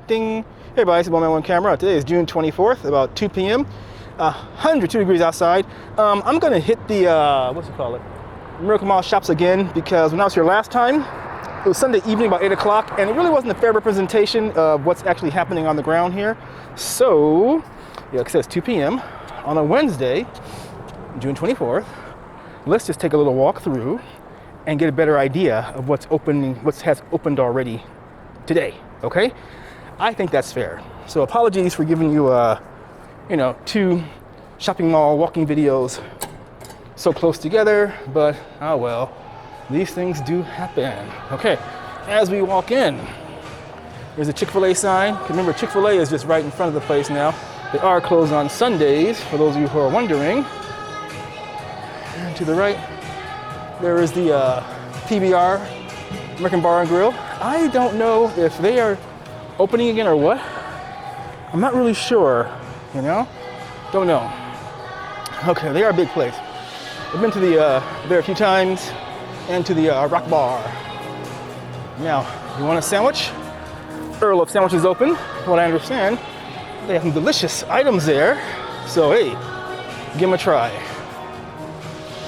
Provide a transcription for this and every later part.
Ding. Hey everybody, it's OneManOneCamera. Today is June 24th, about 2 p.m. 102 degrees outside. I'm gonna hit the, what's it called? Miracle Mile shops again, because when I was here last time, it was Sunday evening about 8 o'clock, and it really wasn't a fair representation of what's actually happening on the ground here. So, yeah, like I said, it's 2 p.m. on a Wednesday, June 24th. Let's just take a little walk through and get a better idea of what's opening, what has opened already today, okay? I think that's fair. So apologies for giving you, two shopping mall walking videos so close together, but oh well, these things do happen. Okay, as we walk in, there's a Chick-fil-A sign. Remember, Chick-fil-A is just right in front of the place now. They are closed on Sundays, for those of you who are wondering. And to the right, there is the PBR, American Bar and Grill. I don't know if they are opening again or what. I'm not really sure, Don't know. Okay, they are a big place. I've been to there a few times, and to the Rock Bar. Now, you want a sandwich? Earl of Sandwiches open. From what I understand, they have some delicious items there. So hey, give them a try.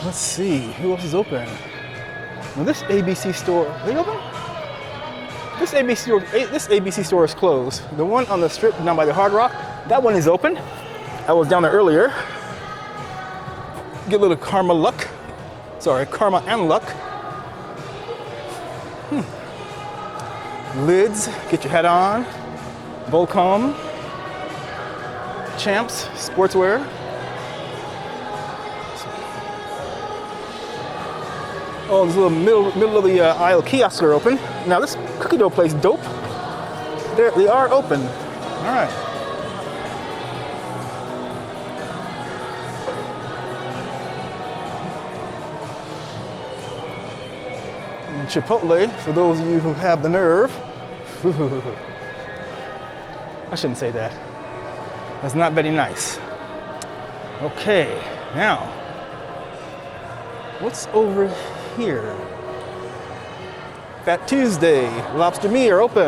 Let's see, who else is open? Now this ABC store, are they open? This ABC store is closed. The one on the strip down by the Hard Rock, that one is open. I was down there earlier. Get a little karma and luck. Lids, get your hat on. Volcom, Champs, Sportswear. Oh, this little middle of the aisle kiosks are open. Now this cookie dough place, dope. They are open. All right. And Chipotle, for those of you who have the nerve. I shouldn't say that. That's not very nice. Okay, now, what's over here? Fat Tuesday, Lobster Me are open.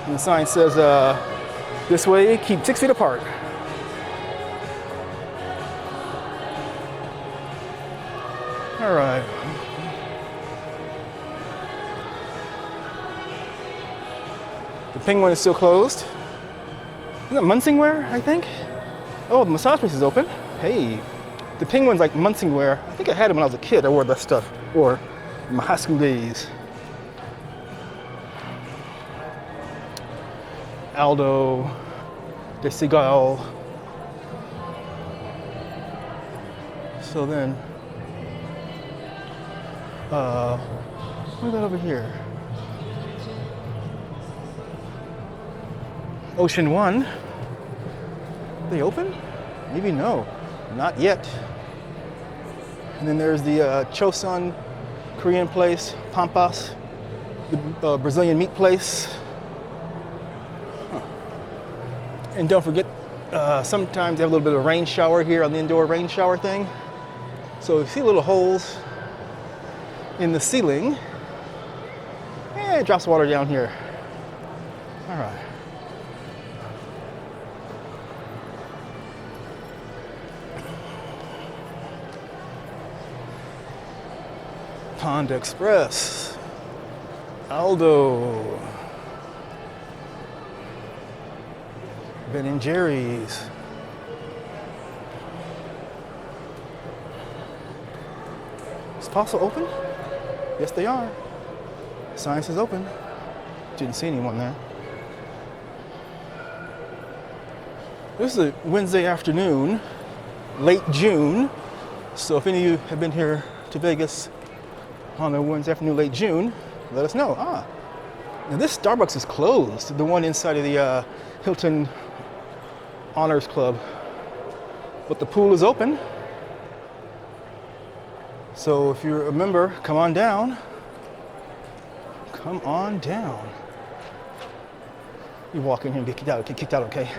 And the sign says, this way, keep 6 feet apart. All right. The Penguin is still closed. Isn't it Munsingwear, I think? Oh, the massage place is open. Hey, the Penguin's like Munsingwear. I think I had it when I was a kid. I wore that stuff, or in my high school days. Aldo, De Seagal. So then, what is that over here? Ocean One. They open? Maybe no, not yet. And then there's the Chosun Korean place, Pampas, the Brazilian meat place. Huh. And don't forget, sometimes they have a little bit of rain shower here on the indoor rain shower thing. So you see little holes in the ceiling. It drops water down here. All right. Pond Express, Aldo, Ben & Jerry's. Is Fossil open? Yes, they are. Science is open. Didn't see anyone there. This is a Wednesday afternoon, late June. So if any of you have been here to Vegas on a Wednesday afternoon, late June, let us know. Now this Starbucks is closed, the one inside of the Hilton Honors Club. But the pool is open. So if you're a member, come on down. Come on down. You walk in here and get kicked out, okay?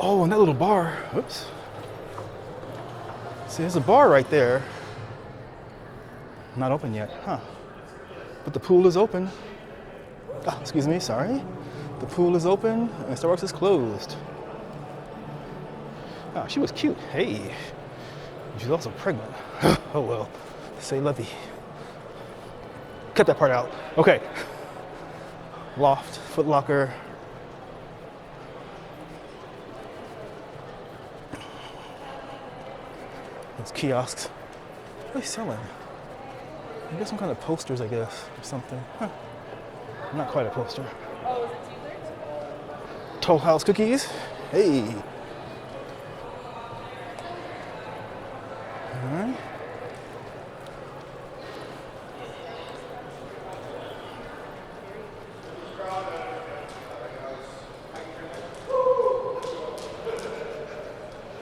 Oh, and that little bar, oops. See, there's a bar right there. Not open yet, huh? But the pool is open. Oh, excuse me, sorry. The pool is open and Starbucks is closed. Oh, she was cute. Hey. She's also pregnant. Oh well. Say lovey. Cut that part out. Okay. Loft, Foot Locker. Those kiosks. What are they selling? I guess some kind of posters, I guess, or something. Huh. Not quite a poster. Oh, is it Toll House cookies. Hey. All right.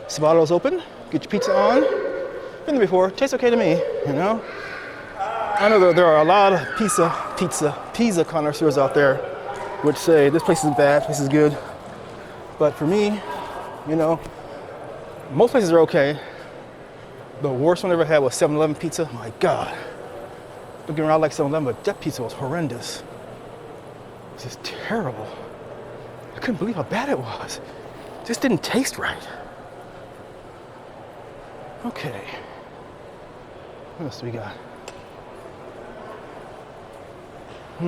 Sabato's open. Get your pizza on. Been there before. Tastes okay to me, you know. I know there are a lot of pizza connoisseurs out there which say this place is bad, this place is good. But for me, you know, most places are okay. The worst one I ever had was 7-Eleven pizza. My God. Don't get me wrong, I like 7-Eleven, but that pizza was horrendous. It was just terrible. I couldn't believe how bad it was. It just didn't taste right. Okay. What else do we got? A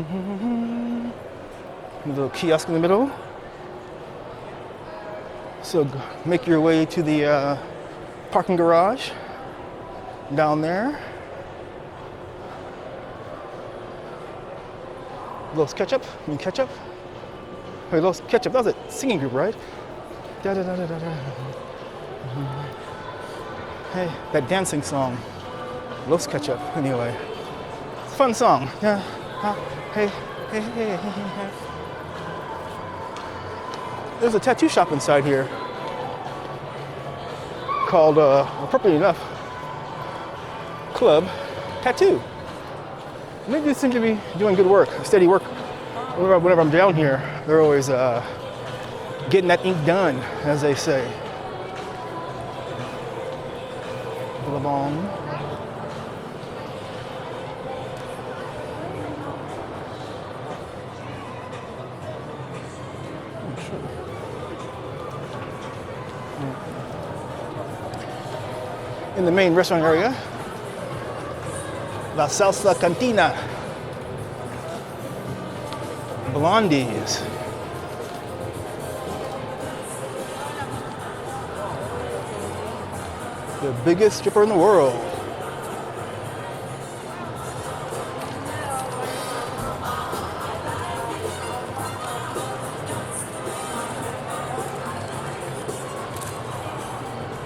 little kiosk in the middle. So make your way to the parking garage down there. Los Ketchup, Ketchup. Hey, Los Ketchup, that was a singing group, right? Da, da, da, da, da, da. Hey, that dancing song. Los Ketchup, anyway. It's a fun song. Yeah. Hey, hey, hey, hey, hey. There's a tattoo shop inside here called, appropriately enough, Club Tattoo. And they just seem to be doing good work, steady work. Whenever I'm down here, they're always getting that ink done, as they say. Billabong. In the main restaurant area, La Salsa Cantina, Blondie's. The biggest stripper in the world.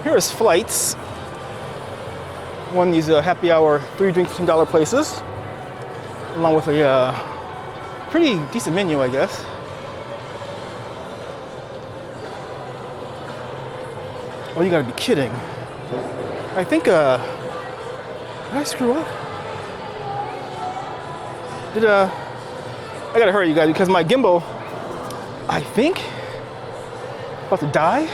Here's Flights. One of these happy hour, 3 drinks, $10 places, along with a pretty decent menu, I guess. Oh, you gotta be kidding. I think, did I screw up? I gotta hurry, you guys, because my gimbal, I think, about to die.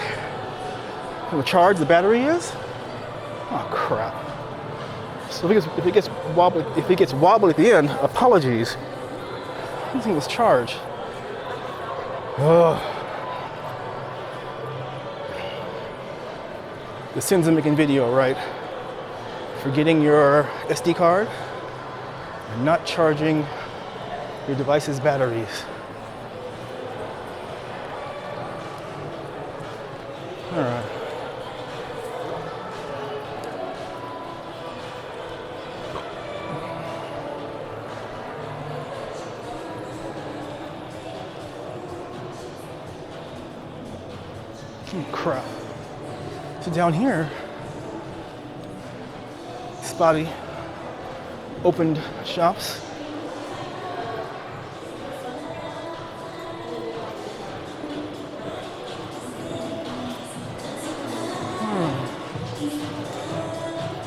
The charge the battery is. Oh crap. So if it gets wobbly at the end, apologies. I don't think it was charged. Ugh. The sins of making video, right? Forgetting your SD card and not charging your device's batteries. All right. Oh, crap. So down here, spotty opened shops.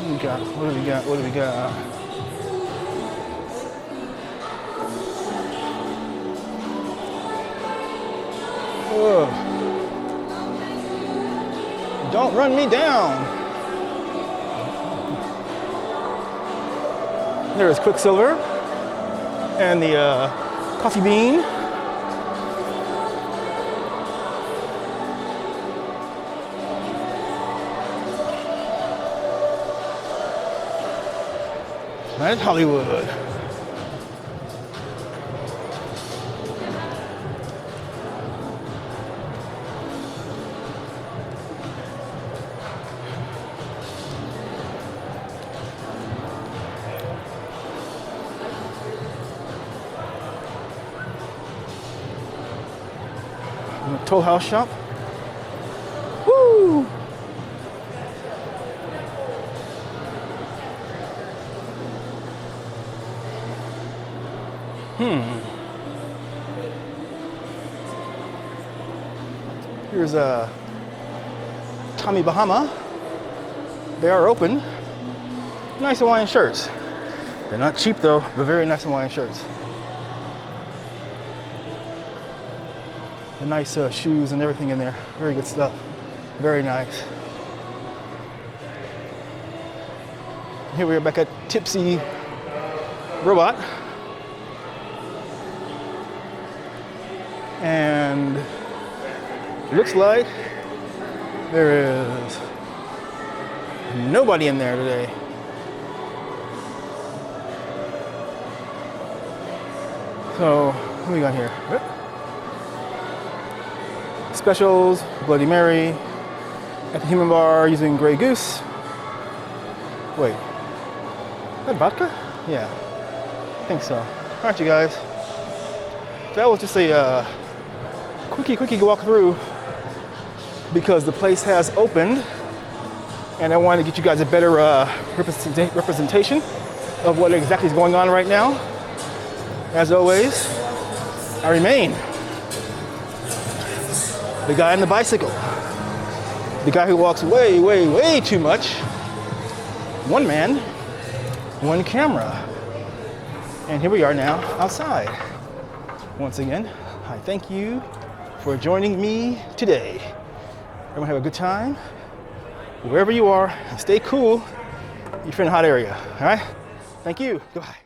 What do we got? What do we got? What do we got? Whoa. Don't run me down. There's Quicksilver and the coffee bean. Planet Hollywood. Toll House shop. Woo! Here's Tommy Bahama. They are open. Nice Hawaiian shirts. They're not cheap though, but very nice Hawaiian shirts. The nice shoes and everything in there. Very good stuff. Very nice. Here we are back at Tipsy Robot. And it looks like there is nobody in there today. So, what do we got here? Specials, Bloody Mary, at the Human Bar using Grey Goose. Wait, is that vodka? Yeah, I think so. All right, you guys. That was just a quickie walk through because the place has opened and I wanted to get you guys a better representation of what exactly is going on right now. As always, I remain the guy on the bicycle, the guy who walks way too much. One man, one camera. And here we are now outside. Once again, I thank you for joining me today. Everyone have a good time, wherever you are, and stay cool if you're in a hot area, all right? Thank you, goodbye.